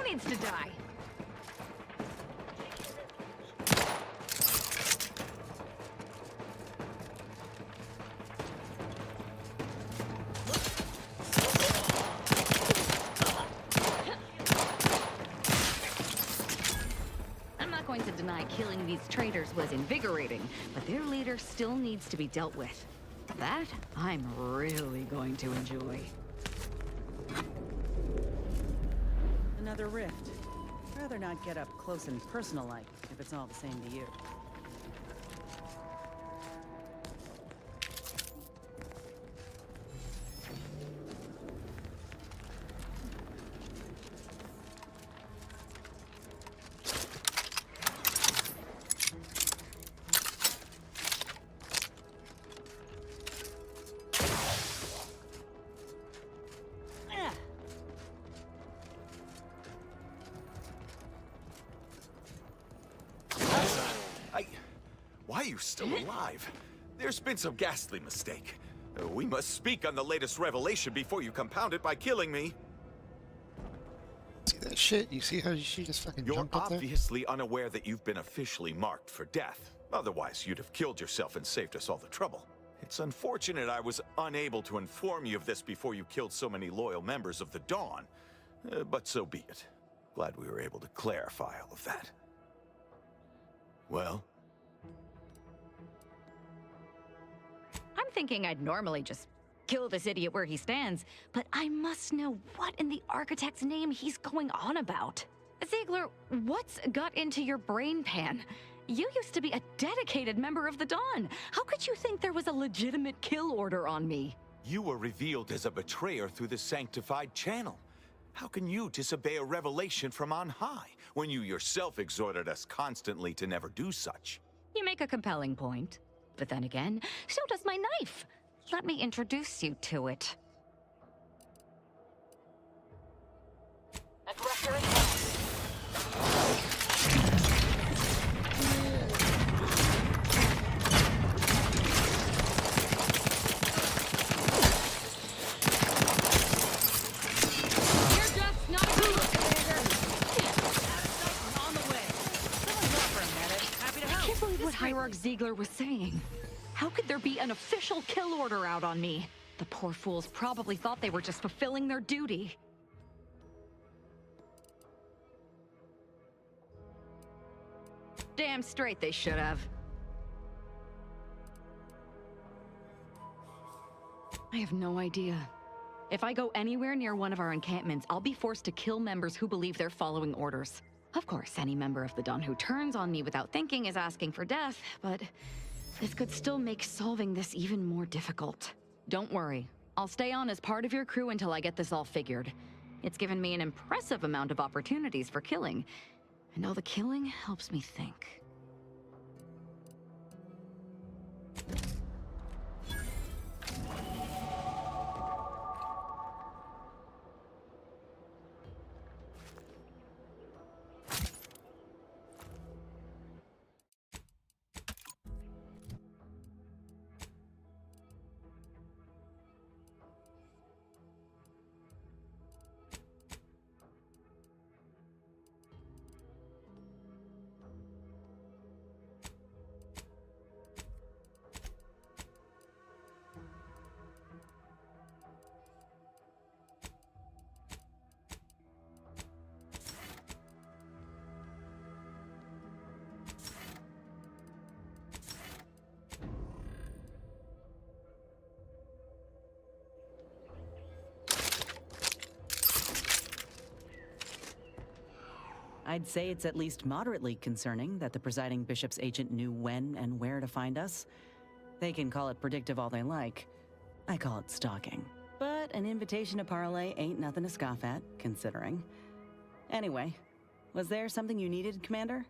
needs to die. I'm not going to deny killing these traitors was invigorating, but their leader still needs to be dealt with. That I'm really going to enjoy. Another rift. Rather not get up close and personal-like, if it's all the same to you. Why are you still alive? There's been some ghastly mistake. We must speak on the latest revelation before you compound it by killing me. See that shit? You see how she just fucking You're jumped up there? obviously unaware that you've been officially marked for death. Otherwise, you'd have killed yourself and saved us all the trouble. It's unfortunate I was unable to inform you of this before you killed so many loyal members of the Dawn. But so be it. Glad we were able to clarify all of that. Well? I'm thinking I'd normally just kill this idiot where he stands, but I must know what in the architect's name he's going on about. Ziegler, what's got into your brain pan? You used to be a dedicated member of the Dawn. How could you think there was a legitimate kill order on me? You were revealed as a betrayer through the sanctified channel. How can you disobey a revelation from on high, when you yourself exhorted us constantly to never do such? You make a compelling point. But then again, so does my knife. Let me introduce you to it. Aggressor in place. You're just not good, Commander. On the way. Someone's up for a medic. Happy to help. I can't believe what Hierarch Ziegler was saying. How could there be an official kill order out on me? The poor fools probably thought they were just fulfilling their duty. Damn straight they should have. I have no idea. If I go anywhere near one of our encampments, I'll be forced to kill members who believe they're following orders. Of course, any member of the Dawn who turns on me without thinking is asking for death, but this could still make solving this even more difficult. Don't worry. I'll stay on as part of your crew until I get this all figured. It's given me an impressive amount of opportunities for killing, and all the killing helps me think. I'd say it's at least moderately concerning that the presiding bishop's agent knew when and where to find us. They can call it predictive all they like. I call it stalking. But an invitation to parley ain't nothing to scoff at, considering. Anyway, was there something you needed, Commander?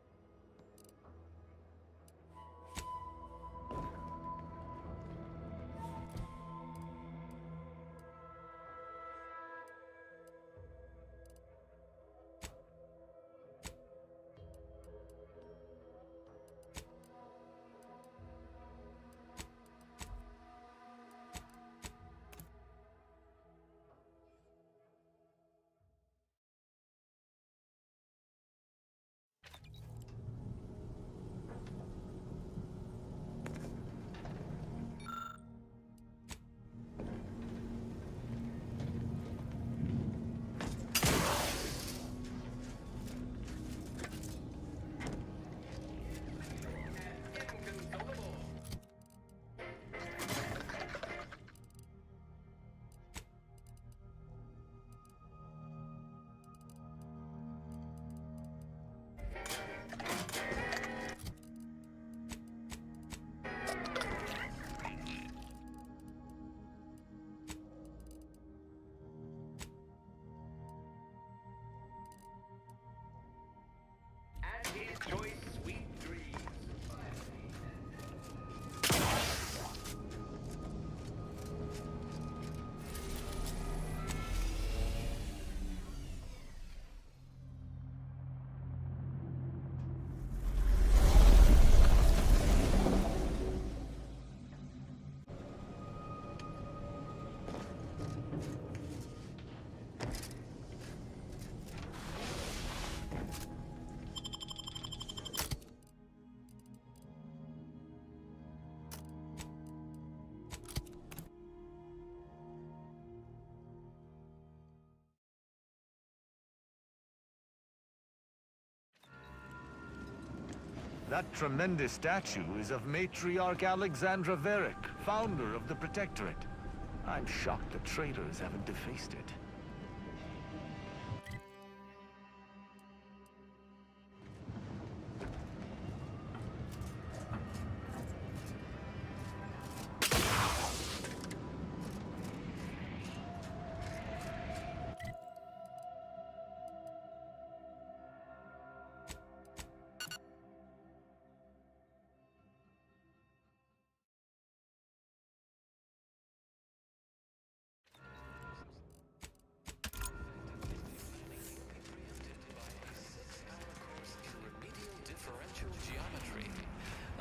That tremendous statue is of Matriarch Alexandra Verick, founder of the Protectorate. I'm shocked the traitors haven't defaced it.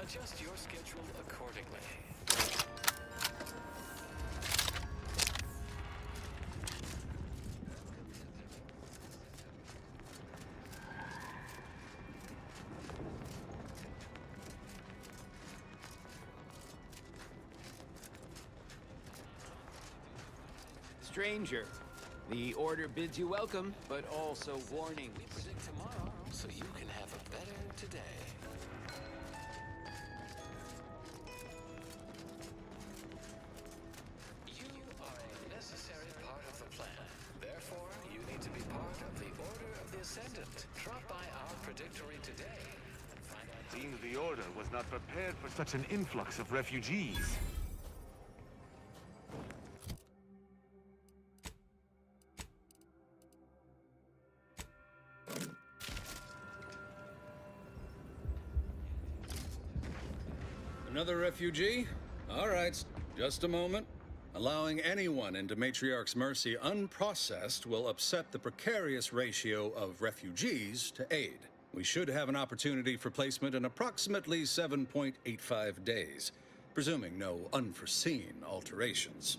Adjust your schedule accordingly. Stranger, the Order bids you welcome, but also warnings. We predict tomorrow, so you can have a better today. Drop by our predictory today and find out. Seems the Order was not prepared for such an influx of refugees. Another refugee? All right, just a moment. Allowing anyone into Matriarch's mercy unprocessed will upset the precarious ratio of refugees to aid. We should have an opportunity for placement in approximately 7.85 days, presuming no unforeseen alterations.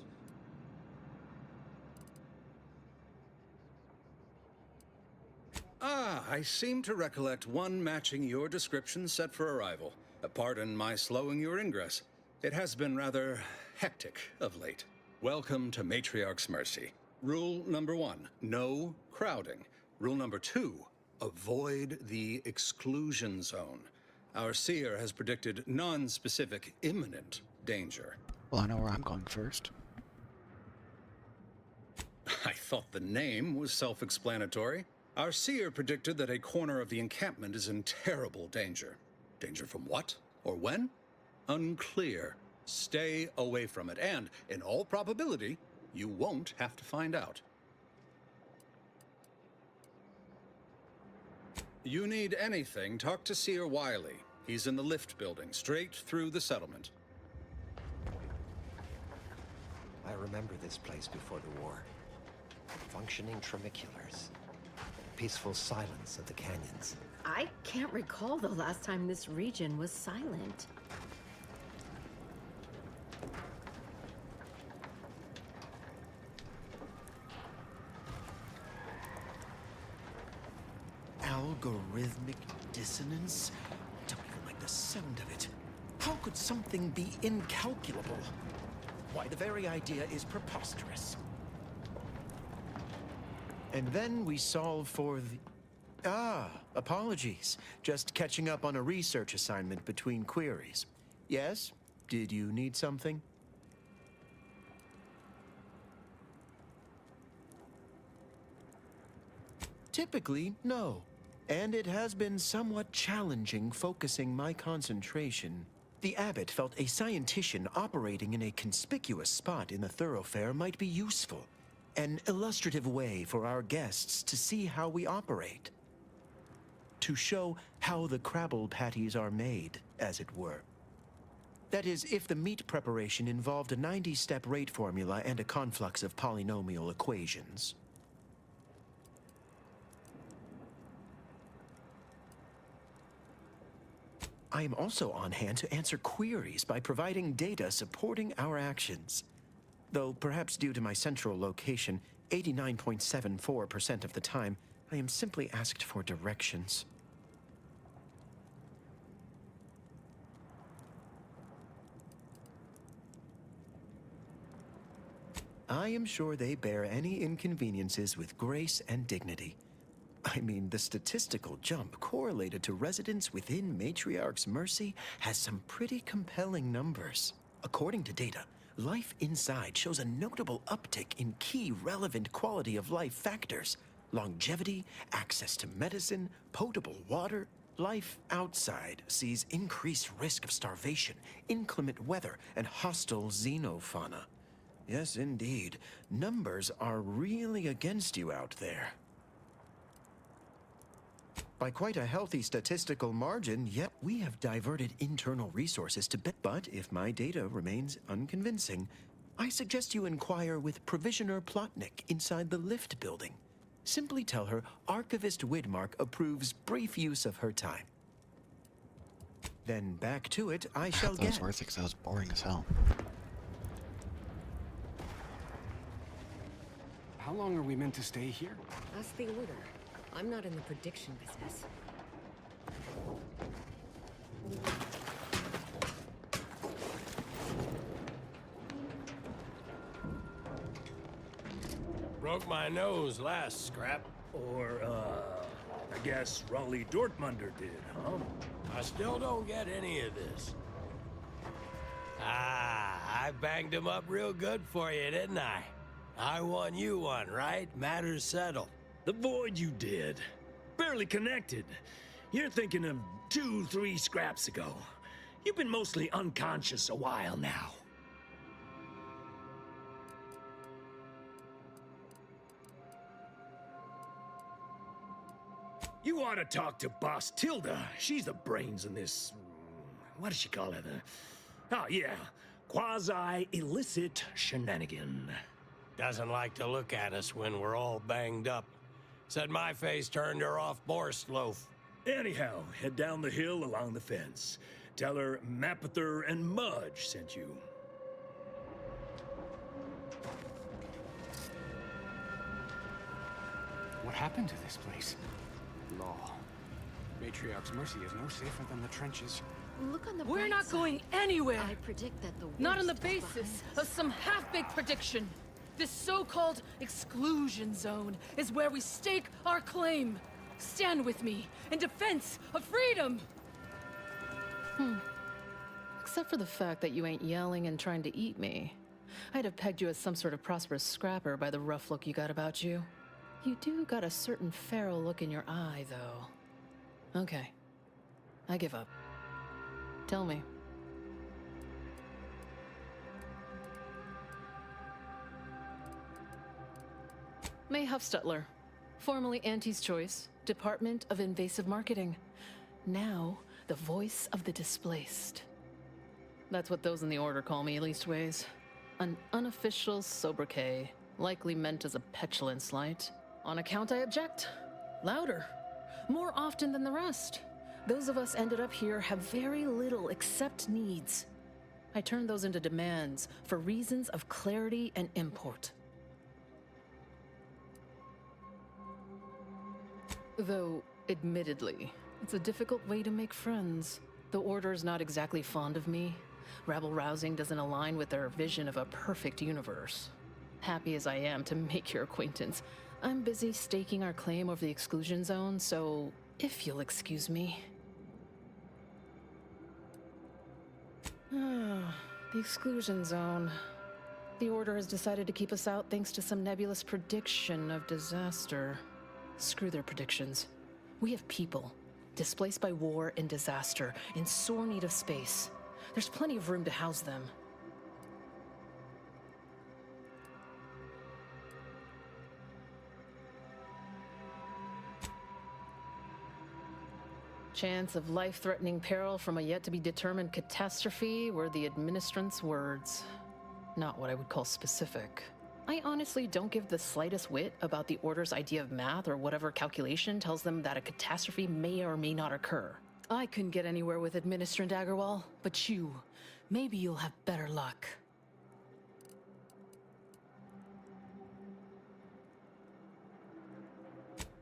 Ah, I seem to recollect one matching your description set for arrival. Pardon my slowing your ingress. It has been rather hectic of late. Welcome to Matriarch's Mercy. Rule number 1, no crowding. Rule number 2, avoid the exclusion zone. Our seer has predicted non-specific imminent danger. Well, I know where I'm going first. I thought the name was self-explanatory. Our seer predicted that a corner of the encampment is in terrible danger. Danger from what? Or when? Unclear. Stay away from it, and, in all probability, you won't have to find out. You need anything, talk to Seer Wiley. He's in the lift building, straight through the settlement. I remember this place before the war. Functioning tramiculars. Peaceful silence of the canyons. I can't recall the last time this region was silent. Algorithmic dissonance? Don't even like the sound of it. How could something be incalculable? Why, the very idea is preposterous. And then we solve for the... apologies. Just catching up on a research assignment between queries. Yes? Did you need something? Typically, no. And it has been somewhat challenging focusing my concentration. The abbot felt a scientician operating in a conspicuous spot in the thoroughfare might be useful. An illustrative way for our guests to see how we operate. To show how the crabble patties are made, as it were. That is, if the meat preparation involved a 90-step rate formula and a conflux of polynomial equations. I am also on hand to answer queries by providing data supporting our actions. Though perhaps due to my central location, 89.74% of the time, I am simply asked for directions. I am sure they bear any inconveniences with grace and dignity. I mean, the statistical jump correlated to residents within Matriarch's Mercy has some pretty compelling numbers. According to data, life inside shows a notable uptick in key relevant quality of life factors: longevity, access to medicine, potable water. Life outside sees increased risk of starvation, inclement weather, and hostile xenofauna. Yes, indeed. Numbers are really against you out there. By quite a healthy statistical margin, yet we have diverted internal resources to but if my data remains unconvincing, I suggest you inquire with Provisioner Plotnik inside the lift building. Simply tell her Archivist Widmark approves brief use of her time. Then back to it I shall That was get. worth it because that was boring as hell. How long are we meant to stay here? That's the order. I'm not in the prediction business. Broke my nose last scrap. Or, I guess Raleigh Dortmunder did, huh? I still don't get any of this. I banged him up real good for you, didn't I? I won you one, right? Matters settled. The void you did. Barely connected. You're thinking of 2-3 scraps ago. You've been mostly unconscious a while now. You ought to talk to Boss Tilda. She's the brains in this... what does she call it? Oh, yeah. Quasi-illicit shenanigan. Doesn't like to look at us when we're all banged up. Said my face turned her off Borstloaf. Anyhow, head down the hill along the fence. Tell her Mapother and Mudge sent you. What happened to this place? Law. Matriarch's Mercy is no safer than the trenches. Look on the We're bright not side. going anywhere! I predict that the Not on the worst is behind basis us. of some half-baked prediction. This so-called exclusion zone is where we stake our claim. Stand with me in defense of freedom! Except for the fact that you ain't yelling and trying to eat me. I'd have pegged you as some sort of prosperous scrapper by the rough look you got about you. You do got a certain feral look in your eye, though. Okay. I give up. Tell me. May Huffstutler, formerly Auntie's Choice, Department of Invasive Marketing. Now, the voice of the displaced. That's what those in the Order call me, leastways. An unofficial sobriquet, likely meant as a petulant slight. On account I object. Louder. More often than the rest. Those of us ended up here have very little except needs. I turn those into demands for reasons of clarity and import. Though, admittedly, it's a difficult way to make friends. The Order's not exactly fond of me. Rabble-rousing doesn't align with their vision of a perfect universe. Happy as I am to make your acquaintance, I'm busy staking our claim over the exclusion zone, so if you'll excuse me. The exclusion zone. The Order has decided to keep us out thanks to some nebulous prediction of disaster. Screw their predictions. We have people, displaced by war and disaster, in sore need of space. There's plenty of room to house them. Chance of life-threatening peril from a yet-to-be-determined catastrophe were the administrant's words. Not what I would call specific. I honestly don't give the slightest whit about the Order's idea of math or whatever calculation tells them that a catastrophe may or may not occur. I couldn't get anywhere with Administrant Agarwal, but you, maybe you'll have better luck.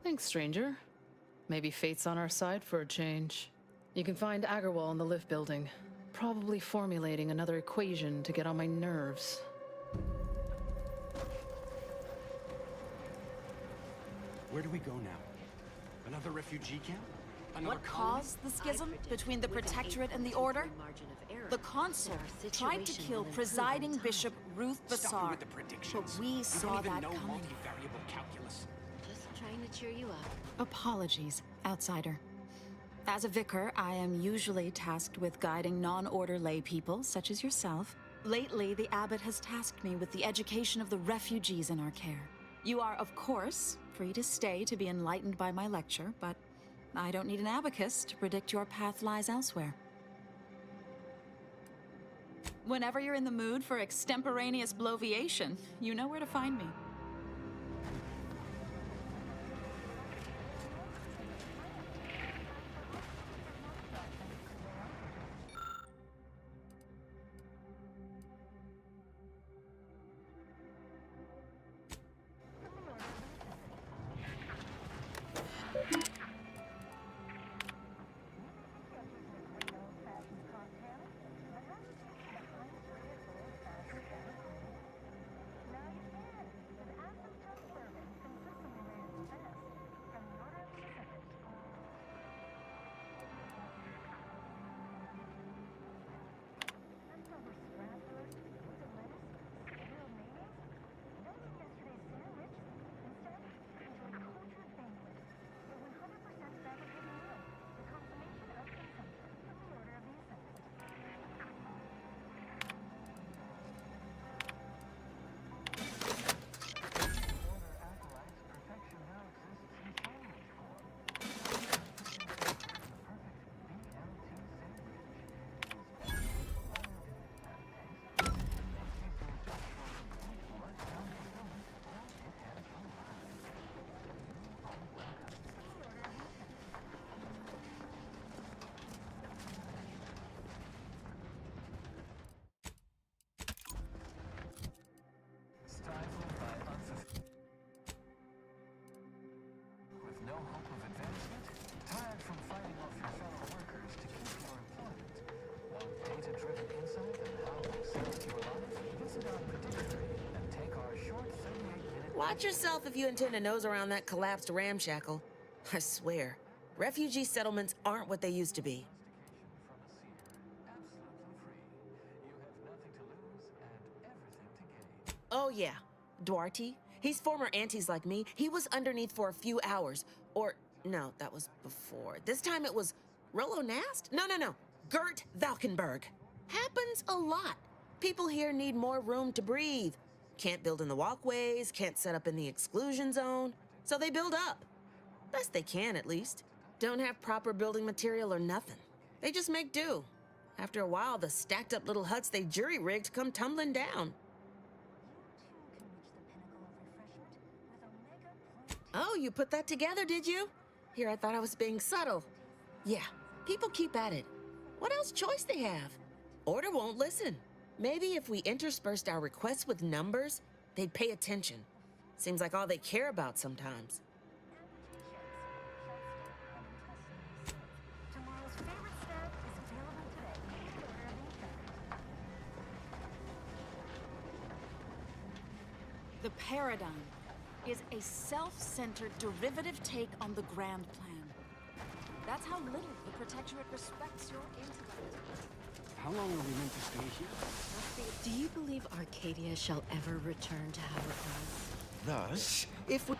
Thanks, stranger. Maybe fate's on our side for a change. You can find Agarwal in the lift building, probably formulating another equation to get on my nerves. Where do we go now? Another refugee camp? Another What colony? caused the schism between the Protectorate and the Order? The Consul tried to kill presiding Bishop Ruth Stop me Bassar, with the predictions. but we You saw don't even that know coming. multivariable calculus. Just trying to cheer you up. Apologies, outsider. As a vicar, I am usually tasked with guiding non-order lay people, such as yourself. Lately, the abbot has tasked me with the education of the refugees in our care. You are, of course, free to stay to be enlightened by my lecture, but I don't need an abacus to predict your path lies elsewhere. Whenever you're in the mood for extemporaneous bloviation, you know where to find me. With no hope of advancement, tired from fighting off your fellow workers to keep your employment. Want data-driven insight on how to save your life? Visit our predictory and take our short 38-minute... Watch yourself if you intend to nose around that collapsed ramshackle. I swear, refugee settlements aren't what they used to be. Oh yeah, Duarte. He's former aunties like me. He was underneath for a few hours. Or, no, that was before. This time it was Rollo Nast? No. Gert Valkenburg. Happens a lot. People here need more room to breathe. Can't build in the walkways, can't set up in the exclusion zone. So they build up. Best they can, at least. Don't have proper building material or nothing. They just make do. After a while, the stacked up little huts they jury-rigged come tumbling down. Oh, you put that together, did you? Here, I thought I was being subtle. Yeah, people keep at it. What else choice they have? Order won't listen. Maybe if we interspersed our requests with numbers, they'd pay attention. Seems like all they care about sometimes. The paradigm is a self-centered derivative take on the grand plan. That's how little the Protectorate respects your intellect. How long are we meant to stay here? Do you believe Arcadia shall ever return to how it was? Thus, if we...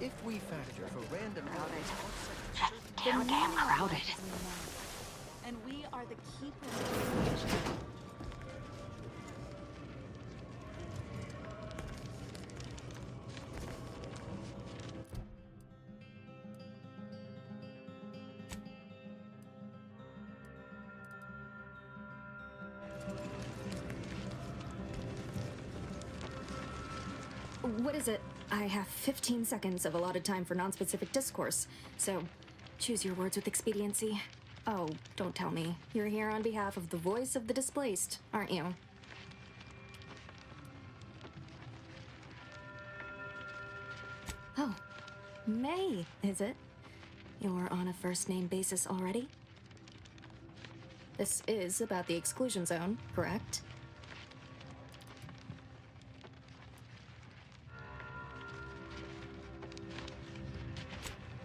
If we factor for random... Damn crowded. And we are the keepers of the vision. What is it? I have 15 seconds of allotted time for non-specific discourse, so choose your words with expediency. Oh, don't tell me. You're here on behalf of the voice of the displaced, aren't you? Oh, May, is it? You're on a first-name basis already? This is about the exclusion zone, correct?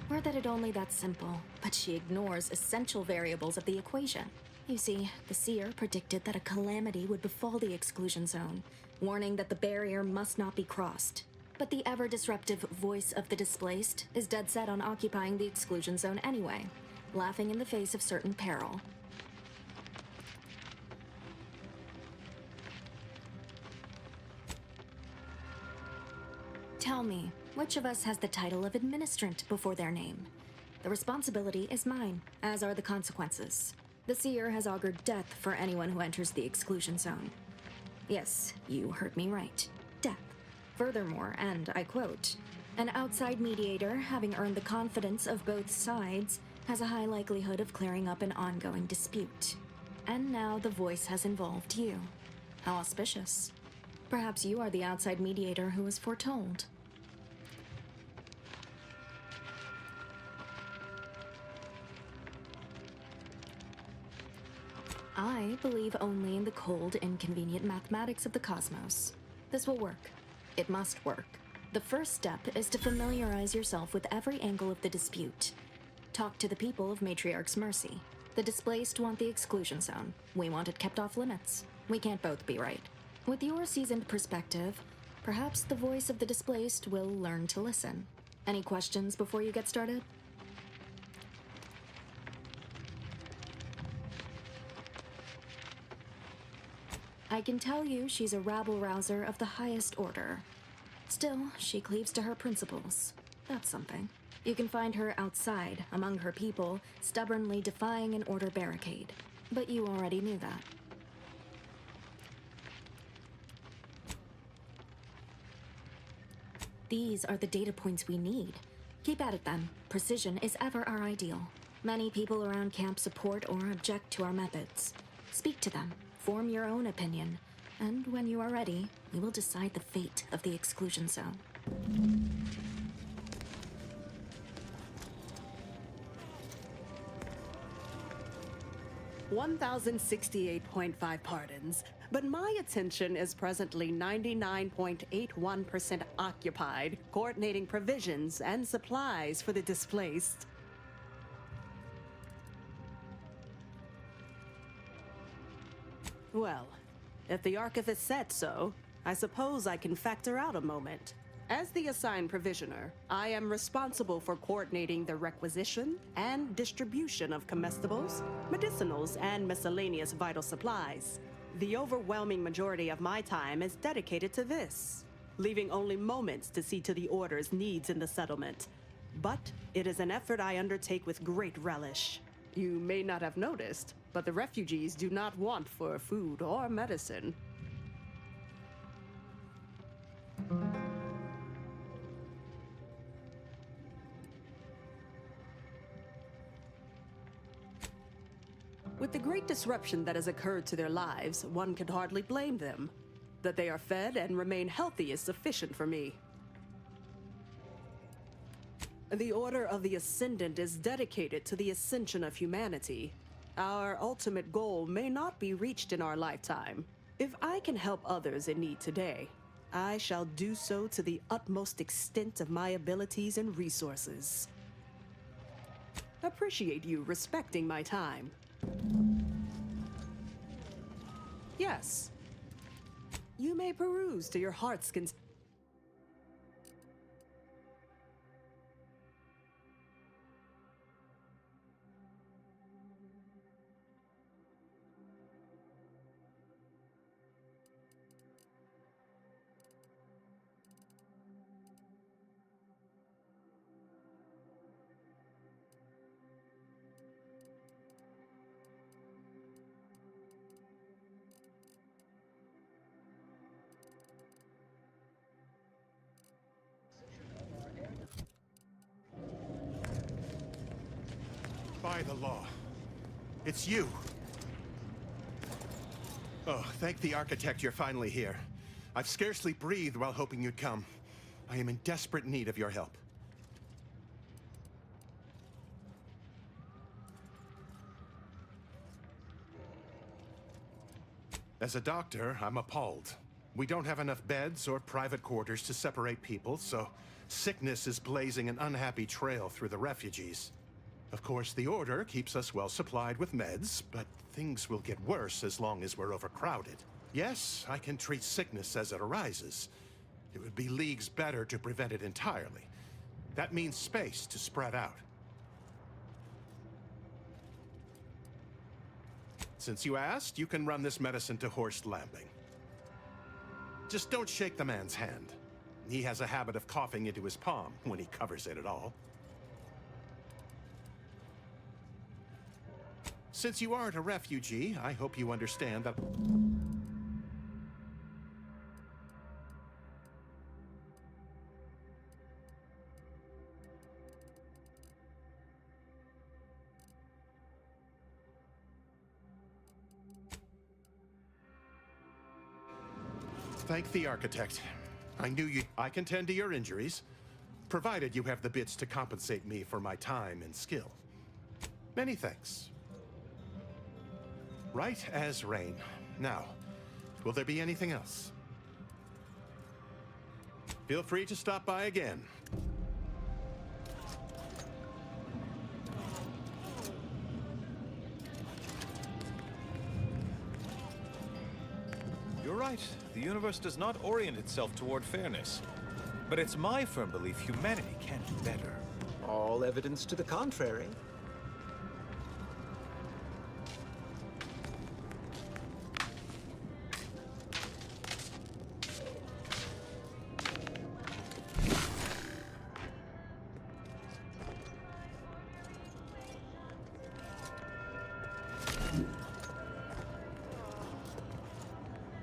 Or that it only that simple, but she ignores essential variables of the equation. You see, the seer predicted that a calamity would befall the exclusion zone, warning that the barrier must not be crossed. But the ever-disruptive voice of the displaced is dead set on occupying the exclusion zone anyway, laughing in the face of certain peril. Tell me, which of us has the title of administrant before their name? The responsibility is mine, as are the consequences. The seer has augured death for anyone who enters the exclusion zone. Yes, you heard me right. Death. Furthermore, and I quote, an outside mediator, having earned the confidence of both sides, has a high likelihood of clearing up an ongoing dispute. And now the voice has involved you. How auspicious. Perhaps you are the outside mediator who was foretold. I believe only in the cold, inconvenient mathematics of the cosmos. This will work. It must work. The first step is to familiarize yourself with every angle of the dispute. Talk to the people of Matriarch's Mercy. The displaced want the exclusion zone. We want it kept off limits. We can't both be right. With your seasoned perspective, perhaps the voice of the displaced will learn to listen. Any questions before you get started? I can tell you she's a rabble-rouser of the highest order. Still, she cleaves to her principles. That's something. You can find her outside, among her people, stubbornly defying an order barricade. But you already knew that. These are the data points we need. Keep at it then. Precision is ever our ideal. Many people around camp support or object to our methods. Speak to them. Form your own opinion, and when you are ready, we will decide the fate of the exclusion zone. 1,068.5 pardons, but my attention is presently 99.81% occupied, coordinating provisions and supplies for the displaced. Well, if the Archivist said so, I suppose I can factor out a moment. As the assigned provisioner, I am responsible for coordinating the requisition and distribution of comestibles, medicinals, and miscellaneous vital supplies. The overwhelming majority of my time is dedicated to this, leaving only moments to see to the Order's needs in the settlement. But it is an effort I undertake with great relish. You may not have noticed, but the refugees do not want for food or medicine. With the great disruption that has occurred to their lives, one could hardly blame them. That they are fed and remain healthy is sufficient for me. The Order of the Ascendant is dedicated to the ascension of humanity. Our ultimate goal may not be reached in our lifetime. If I can help others in need today, I shall do so to the utmost extent of my abilities and resources. Appreciate you respecting my time. Yes. You may peruse to your heart's content. By the law. It's you. Oh, thank the architect you're finally here. I've scarcely breathed while hoping you'd come. I am in desperate need of your help. As a doctor, I'm appalled. We don't have enough beds or private quarters to separate people, so Sickness is blazing an unhappy trail through the refugees. Of course, the Order keeps us well supplied with meds, but things will get worse as long as we're overcrowded. Yes, I can treat sickness as it arises. It would be leagues better to prevent it entirely. That means space to spread out. Since you asked, you can run this medicine to Horst Lambing. Just don't shake the man's hand. He has a habit of coughing into his palm when he covers it at all. Since you aren't a refugee, I hope you understand that... Thank the architect. I knew you... I can tend to your injuries, provided you have the bits to compensate me for my time and skill. Many thanks. Right as rain. Now, will there be anything else? Feel free to stop by again. You're right. The universe does not orient itself toward fairness. But it's my firm belief humanity can do better. All evidence to the contrary.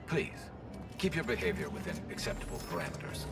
Please, keep your behavior within acceptable parameters.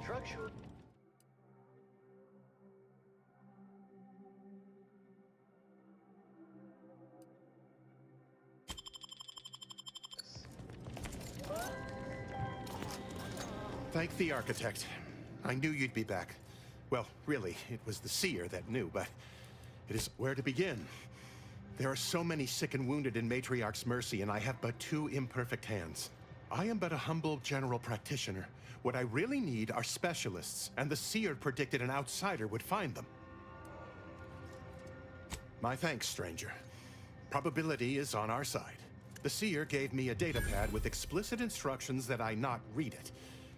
Structure. Thank the architect. I knew you'd be back. Well, really, it was the seer that knew, but it is where to begin. There are so many sick and wounded in Matriarch's mercy, and I have but two imperfect hands. I am but a humble general practitioner. What I really need are specialists, and the seer predicted an outsider would find them. My thanks, stranger. Probability is on our side. The seer gave me a datapad with explicit instructions that I not read it,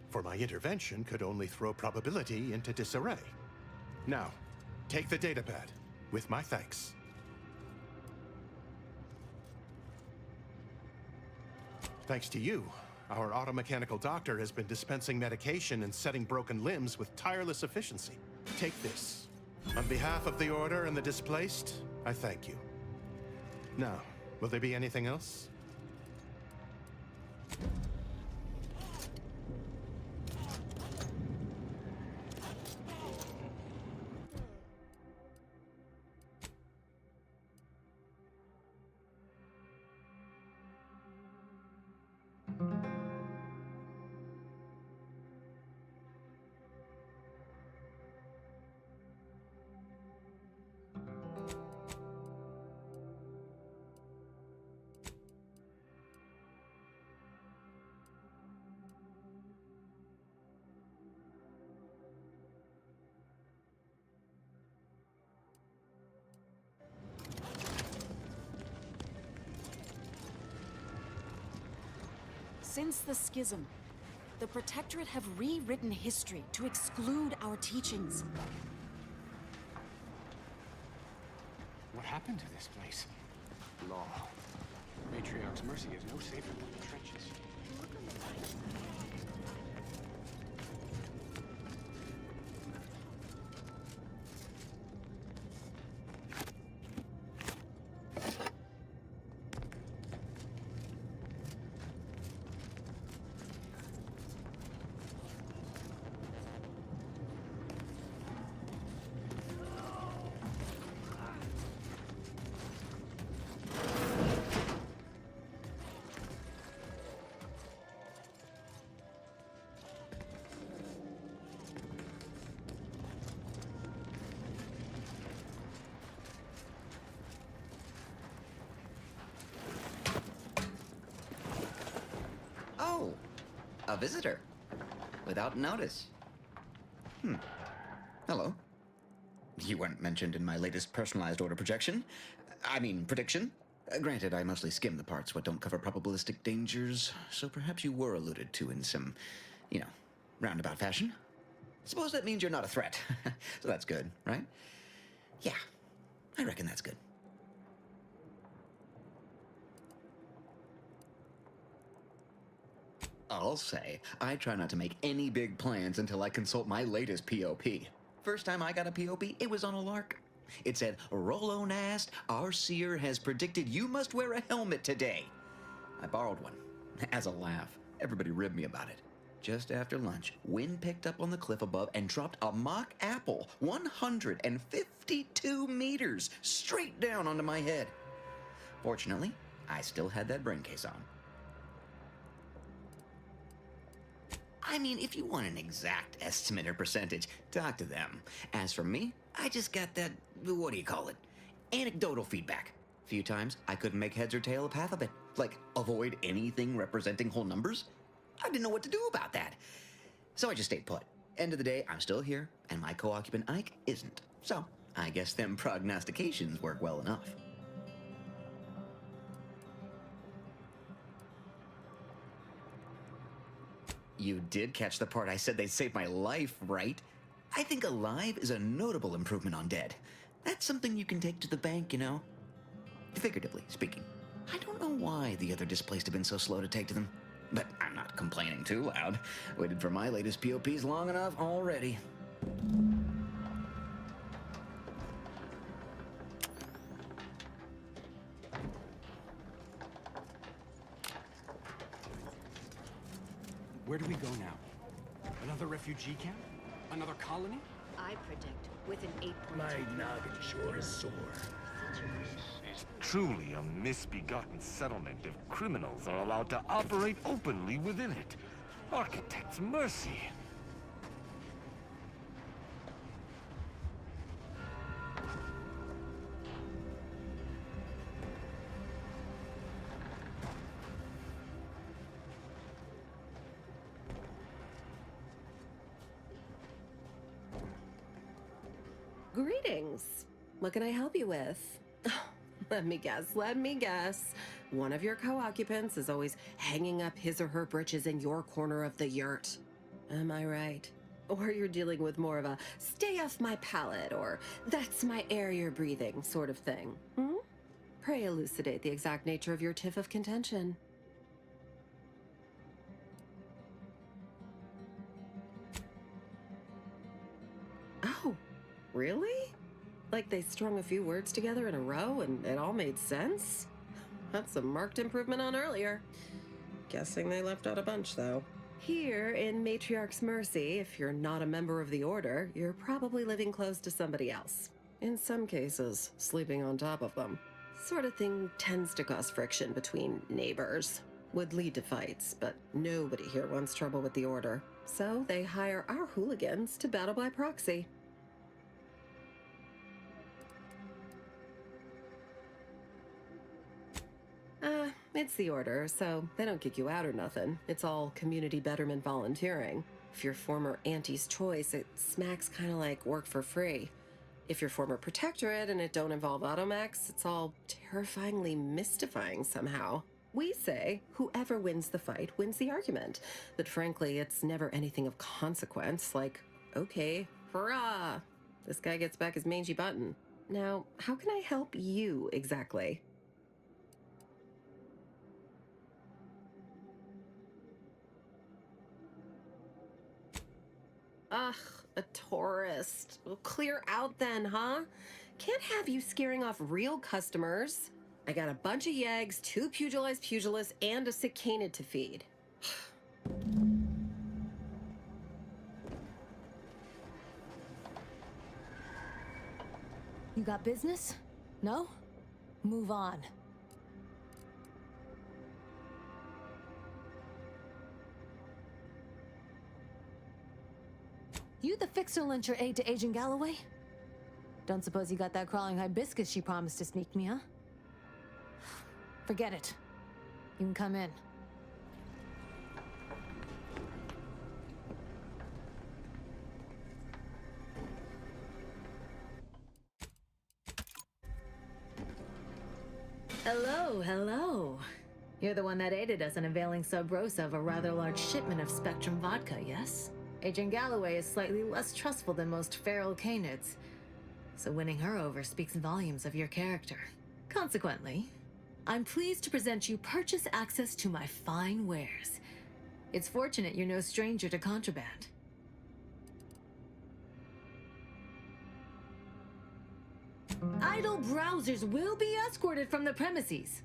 for my intervention could only throw probability into disarray. Now, take the datapad, with my thanks. Thanks to you, our automechanical doctor has been dispensing medication and setting broken limbs with tireless efficiency. Take this. On behalf of the Order and the displaced, I thank you. Now, will there be anything else? Since the schism, the Protectorate have rewritten history to exclude our teachings. What happened to this place? Law. Matriarch's mercy is no safer than the trenches. Oh, a visitor. Without notice. Hello. You weren't mentioned in my latest personalized order projection. I mean, prediction. Granted, I mostly skim the parts what don't cover probabilistic dangers, so perhaps you were alluded to in some, roundabout fashion. Suppose that means you're not a threat. So that's good, right? Yeah, I reckon that's good. I'll say, I try not to make any big plans until I consult my latest POP. First time I got a POP, it was on a lark. It said, Rolo Nast, our seer has predicted you must wear a helmet today. I borrowed one, as a laugh. Everybody ribbed me about it. Just after lunch, wind picked up on the cliff above and dropped a mock apple 152 meters straight down onto my head. Fortunately, I still had that brain case on. I mean, if you want an exact estimate or percentage, talk to them. As for me, I just got that, anecdotal feedback. A few times, I couldn't make heads or tail of half of it. Like, avoid anything representing whole numbers? I didn't know what to do about that. So I just stayed put. End of the day, I'm still here, and my co-occupant Ike isn't. So, I guess them prognostications work well enough. You did catch the part I said they'd save my life, right? I think alive is a notable improvement on dead. That's something you can take to the bank, Figuratively speaking. I don't know why the other displaced have been so slow to take to them. But I'm not complaining too loud. Waited for my latest POPs long enough already. Where do we go now? Another refugee camp? Another colony? I predict with an 8.2. My noggin sure is sore. It's truly a misbegotten settlement if criminals are allowed to operate openly within it. Architect's mercy. Greetings. What can I help you with? Let me guess. One of your co-occupants is always hanging up his or her britches in your corner of the yurt. Am I right? Or you're dealing with more of a stay off my palate or that's my air you're breathing sort of thing. Pray elucidate the exact nature of your tiff of contention. Oh, really? like they strung a few words together in a row and it all made sense? That's a marked improvement on earlier. Guessing they left out a bunch, though. Here in Matriarch's Mercy, if you're not a member of the Order, you're probably living close to somebody else. In some cases, sleeping on top of them. Sort of thing tends to cause friction between neighbors. Would lead to fights, but nobody here wants trouble with the Order. So they hire our hooligans to battle by proxy. It's the Order, so they don't kick you out or nothing. It's all community betterment volunteering. If you're former Auntie's Choice, it smacks kind of like work for free. If you're former Protectorate and it don't involve Automax, it's all terrifyingly mystifying somehow. We say whoever wins the fight wins the argument, but frankly, it's never anything of consequence, like, okay, hurrah, this guy gets back his mangy button. Now, how can I help you exactly? Ugh, a tourist. Well, clear out then, huh? Can't have you scaring off real customers. I got a bunch of yeggs, 2 pugilized pugilists, and a sick canid to feed. You got business? No? Move on. You the fixer lent your aid to Agent Galloway? Don't suppose you got that crawling hibiscus she promised to sneak me, huh? Forget it. You can come in. Hello, hello. You're the one that aided us in availing Sub Rosa of a rather large shipment of Spectrum vodka, yes? Agent Galloway is slightly less trustful than most feral canids, so winning her over speaks volumes of your character. Consequently, I'm pleased to present you purchase access to my fine wares. It's fortunate you're no stranger to contraband. Idle browsers will be escorted from the premises.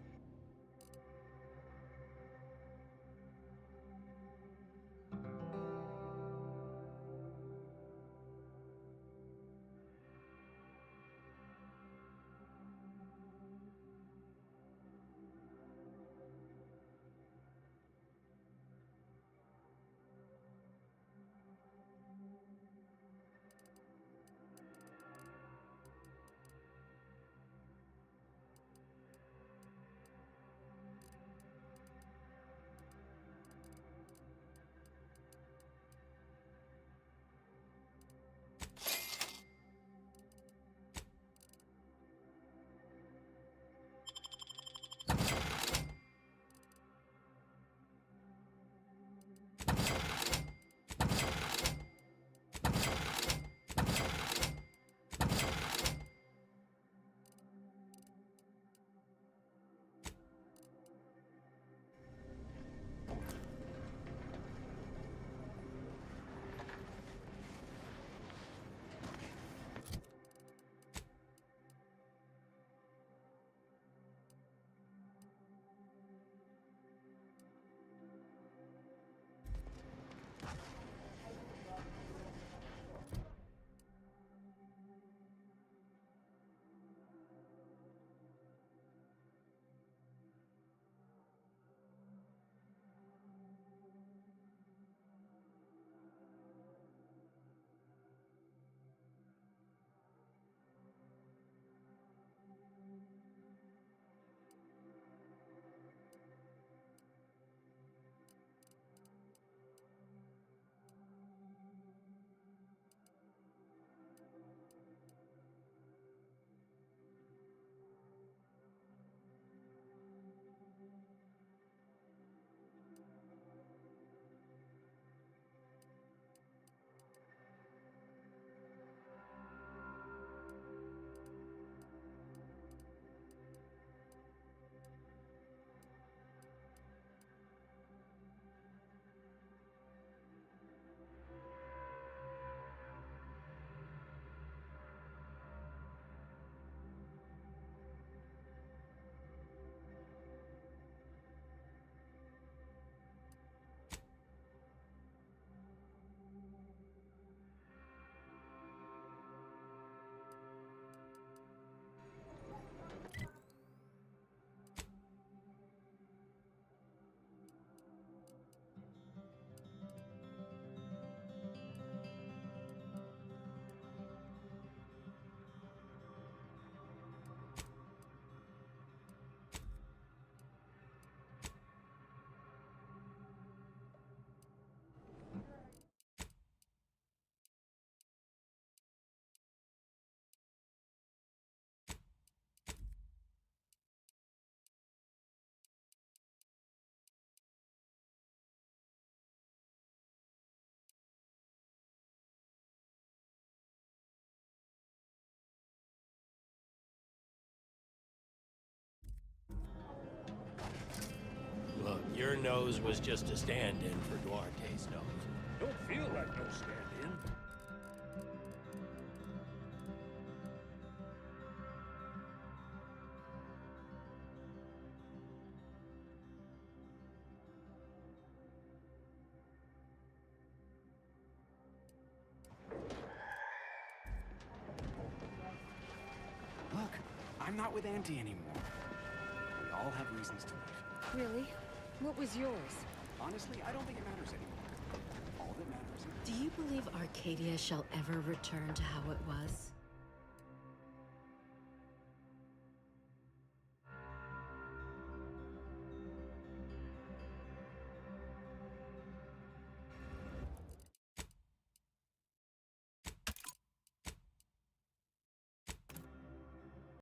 nose was just a stand-in for Duarte's nose. Don't feel like no stand-in. Look, I'm not with Auntie anymore. We all have reasons to leave. Really? What was yours? Honestly, I don't think it matters anymore. All that matters is... Do you believe Arcadia shall ever return to how it was?